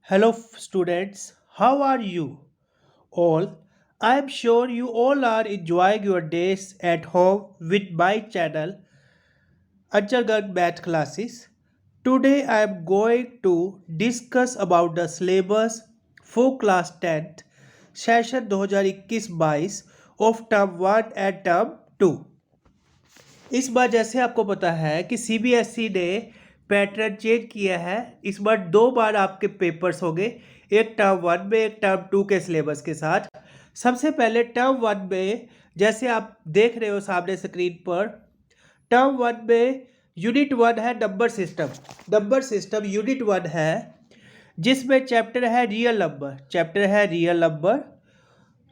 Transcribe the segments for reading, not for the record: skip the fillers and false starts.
Hello, students. How are you all? I am sure you all are enjoying your days at home with my channel, Anjalgarh Math Classes. Today, I am going to discuss about the syllabus for class 10th session 2021-22 of term 1 and term 2. इस बार जैसे आपको पता है कि CBSE ने pattern change किया है। इस बार दो बार आपके पेपर्स होंगे, एक टर्म 1 में एक टर्म 2 के सिलेबस के साथ। सबसे पहले टर्म 1 में जैसे आप देख रहे हो सामने स्क्रीन पर, टर्म 1 में यूनिट 1 है नंबर सिस्टम यूनिट 1 है, जिसमें चैप्टर है रियल नंबर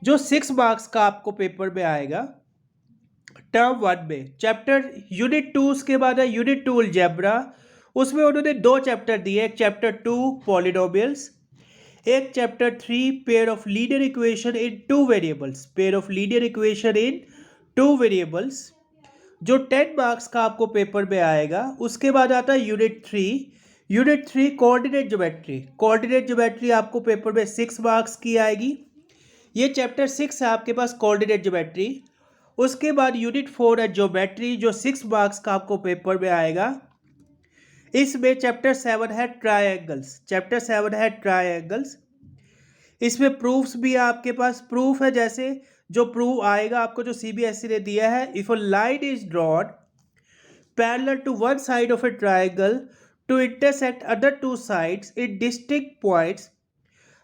जो 6 मार्क्स का आपको पेपर में आएगा। टर्म 1 में चैप्टर यूनिट 2, उसके बाद है यूनिट 2 अलजेब्रा। उसमें उन्होंने दो चैप्टर दिए, एक चैप्टर 2 पॉलिनोमियल्स, एक chapter 3 pair of linear equation in two variables, जो 10 मार्क्स का आपको पेपर में आएगा। उसके बाद आता है यूनिट 3 कोऑर्डिनेट ज्योमेट्री आपको पेपर में 6 मार्क्स की आएगी। ये चैप्टर 6 है आपके पास कोऑर्डिनेट ज्योमेट्री। उसके बाद यूनिट 4 है ज्योमेट्री, जो 6 मार्क्स का आपको पेपर में आएगा। इसमें चैप्टर 7 है ट्रायंगल्स। इसमें प्रूफ्स भी है आपके पास। प्रूफ है जैसे जो प्रूफ आएगा आपको, जो सीबीएसई ने दिया है, if a line is drawn parallel to one side of a triangle to intersect other two sides in distinct points,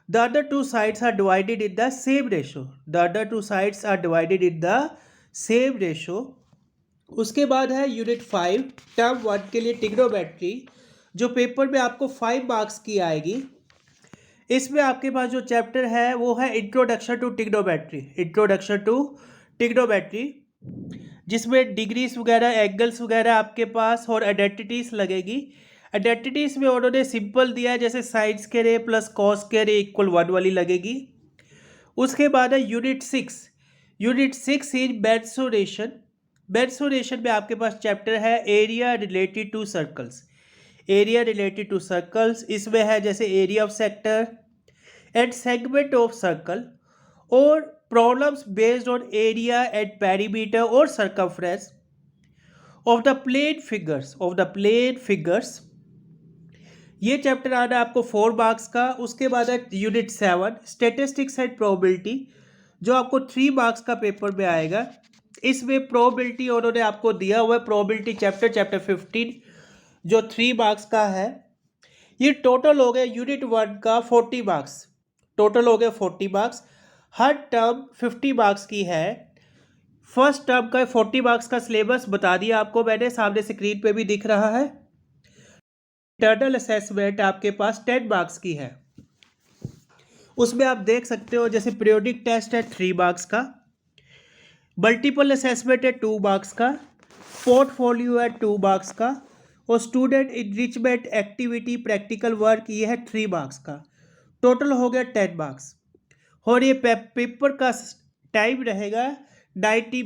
the other two sides are divided in the same ratio. उसके बाद है unit 5 term 1 के लिए trigonometry, जो paper में आपको 5 marks की आएगी। इसमें आपके पास जो चैप्टर है वो है इंट्रोडक्शन टू ट्रिग्नोमेट्री, जिसमें डिग्रीज वगैरह, एंगल्स वगैरह आपके पास और आइडेंटिटीज लगेगी। आइडेंटिटीज में उन्होंने सिंपल दिया है, जैसे साइड स्क्वायर ए प्लस कॉस स्क्वायर ए इक्वल 1 वाली लगेगी। उसके बाद है यूनिट 6 इन मेंसुरेशन में आपके पास चैप्टर है एरिया रिलेटेड टू सर्कल्स। इसमें है जैसे area of sector and segment of circle और problems based on area and perimeter और circumference of the plane figures. ये चैप्टर आना आपको 4 मार्क्स का। उसके बाद है यूनिट 7 स्टैटिस्टिक्स एंड प्रोबेबिलिटी, जो आपको 3 मार्क्स का पेपर में आएगा। इसमें प्रोबेबिलिटी उन्होंने आपको दिया हुआ है, प्रोबेबिलिटी चैप्टर 15, जो 3 मार्क्स का है। ये टोटल हो गया यूनिट 1 का 40 मार्क्स। हर टर्म 50 मार्क्स की है। फर्स्ट टर्म का 40 मार्क्स का सिलेबस बता दिया आपको मैंने, सामने स्क्रीन पे भी दिख रहा है। इंटरनल असेसमेंट आपके पास 10 मार्क्स की है। उसमें आप देख सकते हो जैसे पीरियोडिक टेस्ट है 3 मार्क्स का, मल्टीपल असेसमेंट है 2 मार्क्स का, पोर्टफोलियो है 2 मार्क्स का, और student enrichment activity practical work ये है 3 मार्क्स का। टोटल हो गया 10 मार्क्स। और ये पेपर का टाइम रहेगा 90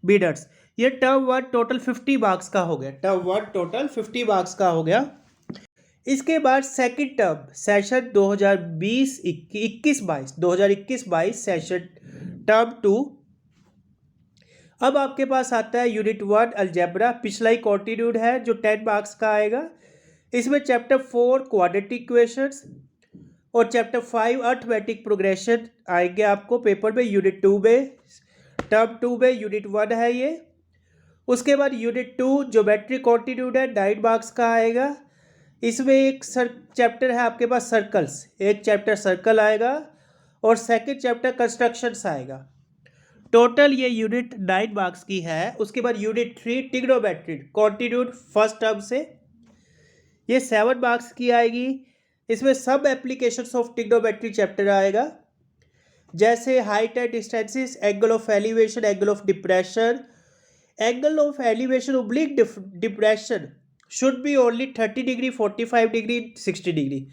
मिनट्स। ये टर्म 1 टोटल 50 मार्क्स का हो गया। इसके बाद second term session 2021-22 session term 2। अब आपके पास आता है यूनिट 1 अलजेब्रा, पिछला ही कंटिन्यूड है, जो 10 मार्क्स का आएगा। इसमें चैप्टर 4 क्वाड्रेटिक इक्वेशंस और चैप्टर 5 अर्थमेटिक प्रोग्रेशन आएंगे आपको पेपर में यूनिट 2 में। टर्म 2 में यूनिट 1 है ये। उसके बाद यूनिट 2 ज्योमेट्री कंटिन्यूड है, 9 मार्क्स का आएगा। इसमें एक चैप्टर है आपके पास सर्कल्स, एक चैप्टर सर्कल आएगा और सेकंड चैप्टर कंस्ट्रक्शंस आएगा। टोटल ये यूनिट 9 मार्क्स की है। उसके बाद unit 3 trigonometry continued first term से, ये 7 मार्क्स की आएगी। इसमें सब एप्लीकेशंस ऑफ ट्रिग्नोमेट्री चैप्टर आएगा, जैसे height and distances, angle of elevation, angle of elevation oblique depression should be only 30 degree, 45 degree, 60 degree,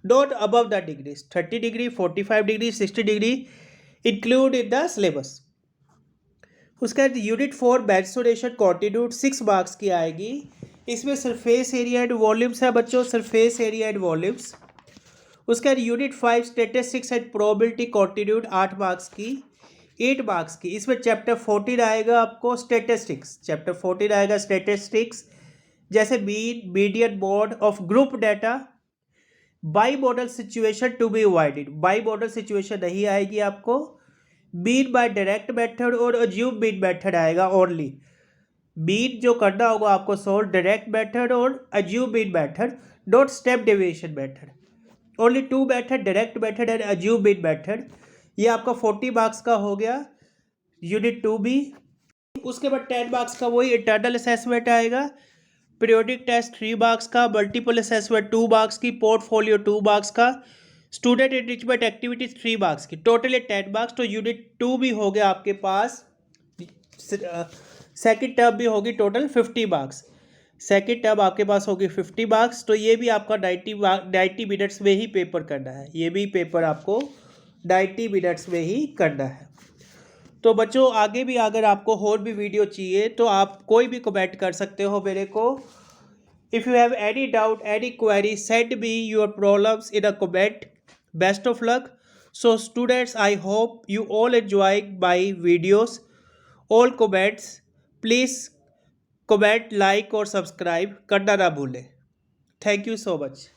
not above the degrees. 30 degree, 45 degree, 60 degree include in the syllabus. उसके बाद unit 4 mensuration continued 6 marks की आएगी। इसमें surface area and volumes है बच्चों, surface area and volumes. उसके बाद unit 5 statistics and probability continued 8 marks की, 8 मार्क्स की। इसमें चैप्टर 14 आएगा आपको स्टैटिस्टिक्स, चैप्टर 14 आएगा स्टैटिस्टिक्स, जैसे mean, median, mode of group data, bimodal situation to be avoided. Bimodal situation नहीं आएगी आपको। मीन बाय डायरेक्ट मेथड और अज्यूम मीन मेथड आएगा ओनली। मीन जो करना होगा आपको सोल्व डायरेक्ट मेथड और assume mean method, not step deviation method. Only 2 method, direct method and assume mean method. ये आपका 40 मार्क्स का हो गया यूनिट 2 भी। उसके बाद 10 मार्क्स का वही इंटरनल असेसमेंट आएगा, पीरियोडिक टेस्ट 3 मार्क्स का, मल्टीपल असेसमेंट 2 मार्क्स की, पोर्टफोलियो 2 मार्क्स का, स्टूडेंट एनरिचमेंट एक्टिविटीज 3 मार्क्स की, टोटली 10 मार्क्स। तो यूनिट 2 भी हो गया आपके पास, सेकेंड टर्म भी होगी टोटल 50 मार्क्स। सेकेंड टर्म आपके पास होगी 50 मार्क्स। तो ये भी आपका 90 मिनट्स में ही पेपर करना है, ये भी पेपर आपको 90 मिनट्स में ही करना है। तो बच्चों आगे भी अगर आपको और भी वीडियो चाहिए तो आप कोई भी कमेंट कर सकते हो मेरे को। If you have any doubt, any query, send me your problems in a comment. Best of luck. So students, I hope you all enjoying my videos. All comments please comment, like और subscribe करना ना भूलें। Thank you so much.